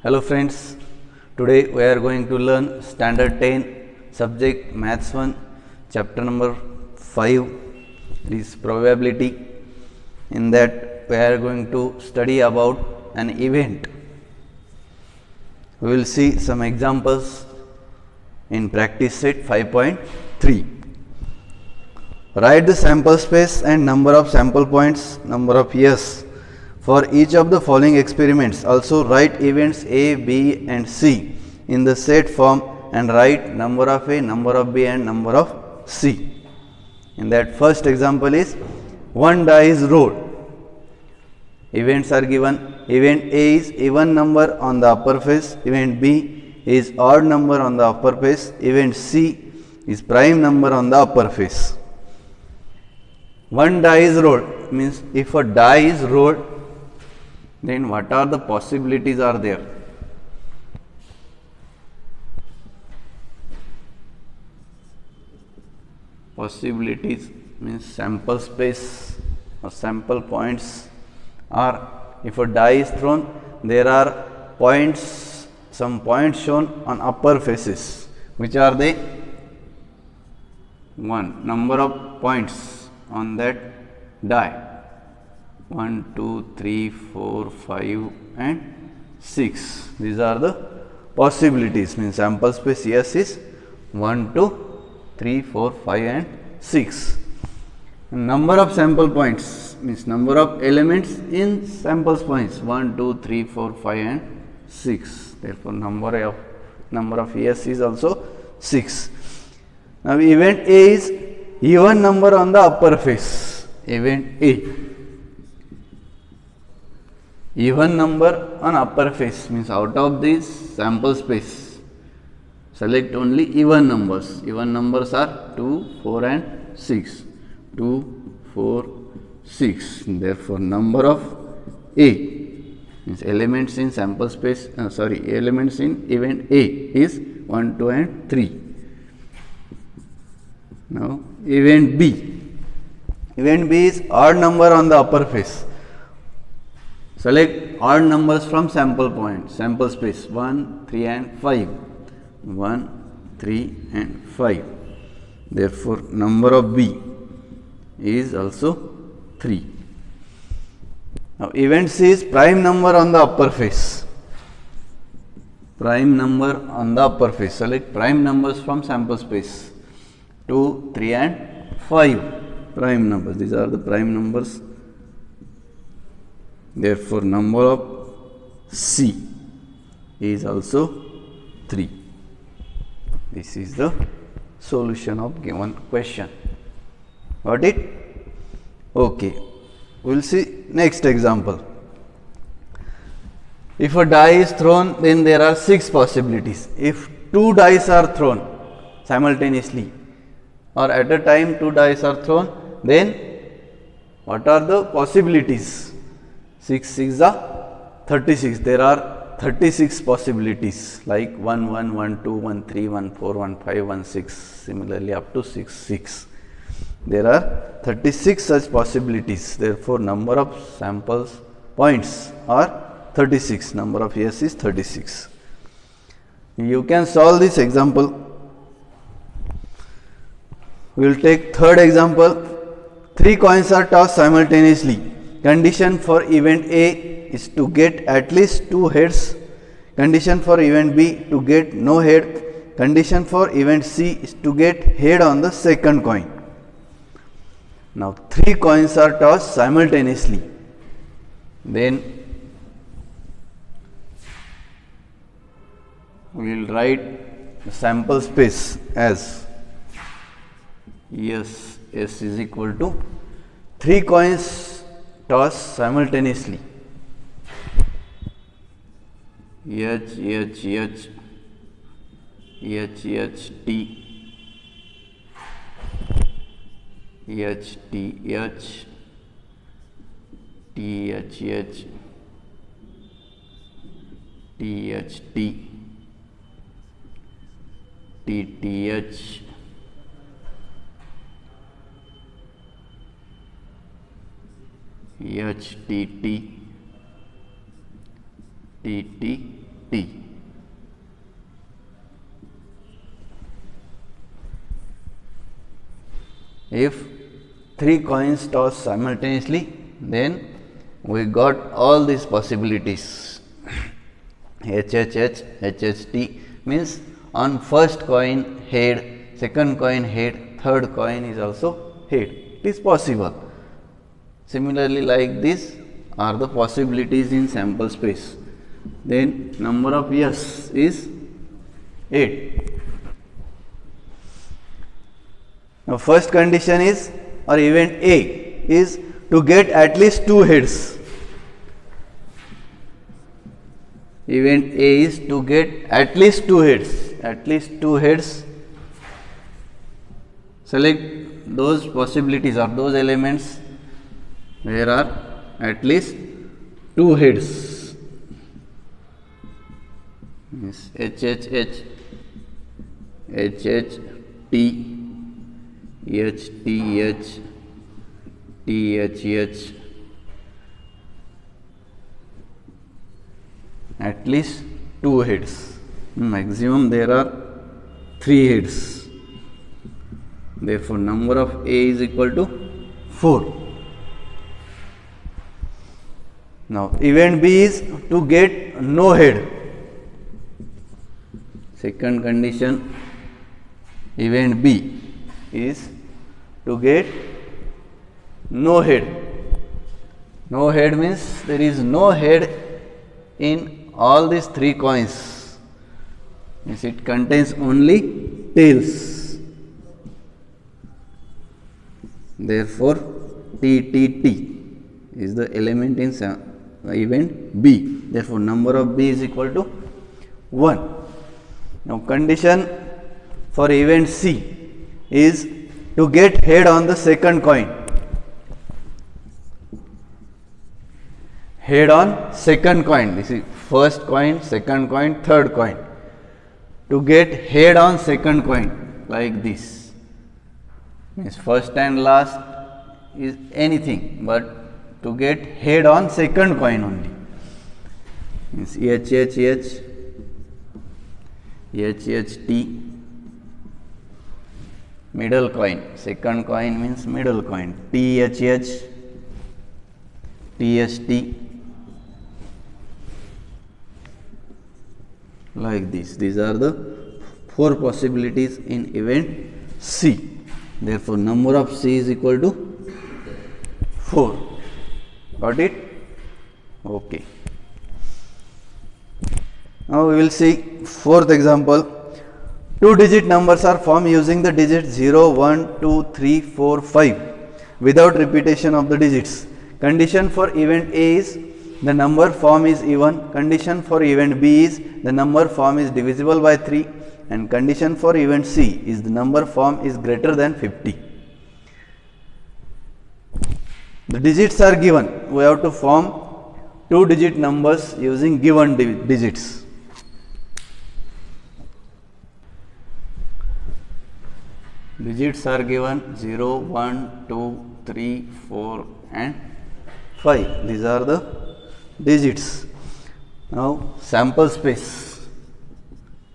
Hello friends, today we are going to learn standard 10 subject maths 1 chapter number 5 is probability. In that we are going to study about an event. We will see some examples in practice set 5.3. Write the sample space and number of sample points, number of years for each of the following experiments. Also write events A, B and C in the set form and write number of A, number of B and number of C. In that first example is one die is rolled. Events are given. Event A is even number on the upper face. Event B is odd number on the upper face. Event C is prime number on the upper face. One die is rolled means if a die is rolled, then what are the possibilities are there? Possibilities means sample space or sample points are, if a die is thrown, there are points, some points shown on upper faces. Which are they? One, number of points on that die. 1, 2, 3, 4, 5 and 6. These are the possibilities. Means sample space yes is 1, 2, 3, 4, 5 and 6. Number of sample points means number of elements in sample points 1, 2, 3, 4, 5 and 6. Therefore, number of yes is also 6. Now, event A is even number on the upper face. Event A. Even number on upper face means out of this sample space, select only even numbers. Even numbers are 2, 4 and 6. 2, 4, 6. Therefore, number of A means elements in sample space, elements in event A is 1, 2 and 3. Now, event B. Event B is odd number on the upper face. Select odd numbers from sample space 1, 3 and 5. 1, 3 and 5. Therefore, number of B is also 3. Now, event C is prime number on the upper face. Prime number on the upper face. Select prime numbers from sample space 2, 3 and 5. Prime numbers. These are the prime numbers. Therefore, number of C is also 3. This is the solution of given question. Got it? Okay. We will see next example. If a die is thrown, then there are 6 possibilities. If 2 dice are thrown simultaneously or at a time 2 dice are thrown, then what are the possibilities? 6, 6 are 36. There are 36 possibilities like 1, 1, 1, 2, 1, 3, 1, 4, 1, 5, 1, 6. Similarly, up to 6, 6. There are 36 such possibilities. Therefore, number of samples points are 36. Number of yes is 36. You can solve this example. We will take third example. 3 coins are tossed simultaneously. Condition for event A is to get at least 2 heads. Condition for event B to get no head. Condition for event C is to get head on the second coin. Now, 3 coins are tossed simultaneously. Then we will write the sample space as yes, S is equal to 3 coins tossed simultaneously. H, H, H, H, H, T, H, T, H, T, H, H, T, H, T, T, T, H, H, T, T, T, T, T. If 3 coins toss simultaneously, then we got all these possibilities. HHH, HHT means on first coin head, second coin head, third coin is also head. It is possible. Similarly, like this are the possibilities in sample space. Then number of yes is 8. Now first condition is, or event A is to get at least 2 heads. Event A is to get at least 2 heads. At least 2 heads. Select those possibilities or those elements where are at least 2 heads. Yes, HHH, HHT, HTH, THH, at least 2 heads. Maximum there are 3 heads. Therefore, number of A is equal to 4. Now, event B is to get no head. Second condition, event B is to get no head. No head means there is no head in all these 3 coins. Means it contains only tails. Therefore, TTT is the element in event B. Therefore, number of B is equal to 1. Now, condition for event C is to get head on the second coin. Head on second coin. This is first coin, second coin, third coin. To get head on second coin like this. Means first and last is anything, but to get head on second coin only. Means HHH, HHT, middle coin. Second coin means middle coin. THH, TST, like this. These are the 4 possibilities in event C. Therefore, number of C is equal to 4. Got it? Okay. Now, we will see 4th example. 2-digit numbers are formed using the digits 0, 1, 2, 3, 4, 5 without repetition of the digits. Condition for event A is the number formed is even. Condition for event B is the number formed is divisible by 3. And condition for event C is the number formed is greater than 50. The digits are given. We have to form 2-digit numbers using given digits. Digits are given 0, 1, 2, 3, 4 and 5. These are the digits. Now, sample space.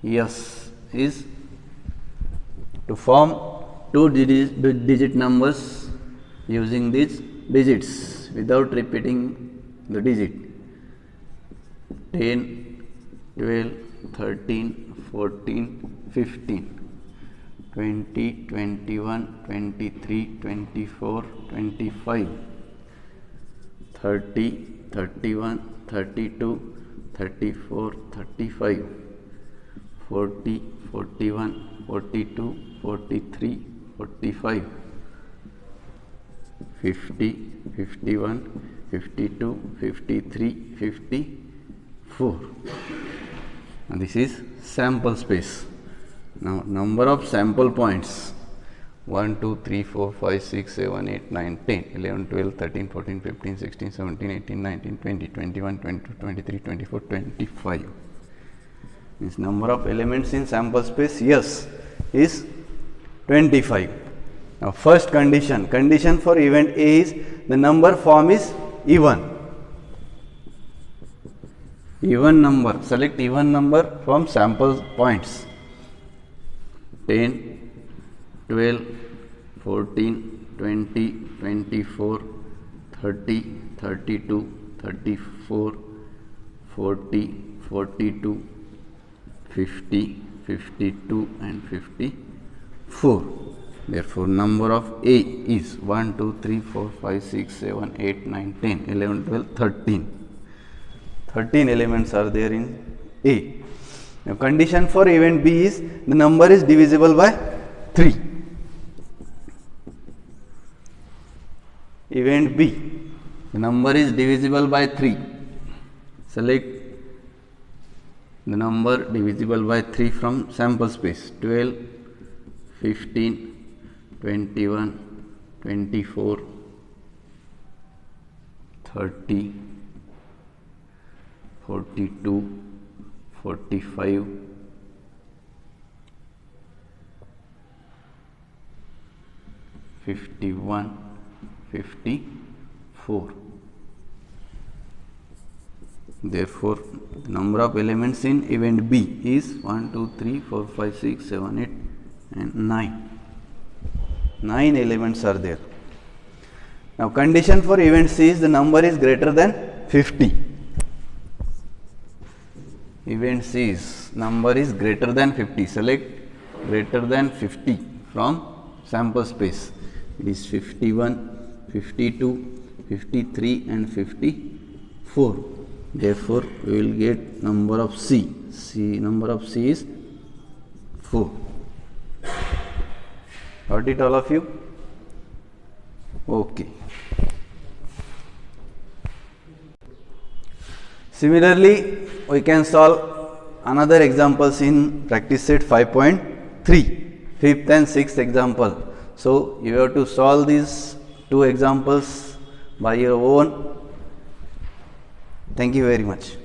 Yes. Is to form 2-digit numbers using these digits without repeating the digit. 10, 12, 13, 14, 15, 20, 21, 23, 24, 25, 30, 31, 32, 34, 35, 40, 41, 42, 43, 45, 50, 51, 52, 53, 54. And this is sample space. Now, number of sample points 1, 2, 3, 4, 5, 6, 7, 8, 9, 10, 11, 12, 13, 14, 15, 16, 17, 18, 19, 20, 21, 22, 23, 24, 25. Means number of elements in sample space, yes, is 25. Now, first condition for event A is the number formed is even. even number, select even number from sample points 10, 12, 14, 20, 24, 30, 32, 34, 40, 42, 50, 52 and 54. Therefore, number of A is 1, 2, 3, 4, 5, 6, 7, 8, 9, 10, 11, 12, 13. 13 elements are there in A. Now, condition for event B is the number is divisible by 3. Event B, the number is divisible by 3. Select the number divisible by 3 from sample space 12, 15, 21, 24, 30, 42, 45, 51, 54. Therefore, the number of elements in event B is 1, 2, 3, 4, 5, 6, 7, 8 and 9. 9 elements are there. Now, condition for event C is the number is greater than 50. Event C is number is greater than 50. Select greater than 50 from sample space. It is 51, 52, 53 and 54. Therefore, we will get number of C. Number of C is 4. Got it, all of you? Okay. Similarly, we can solve another examples in practice set 5.3, fifth and sixth example. So, you have to solve these two examples by your own. Thank you very much.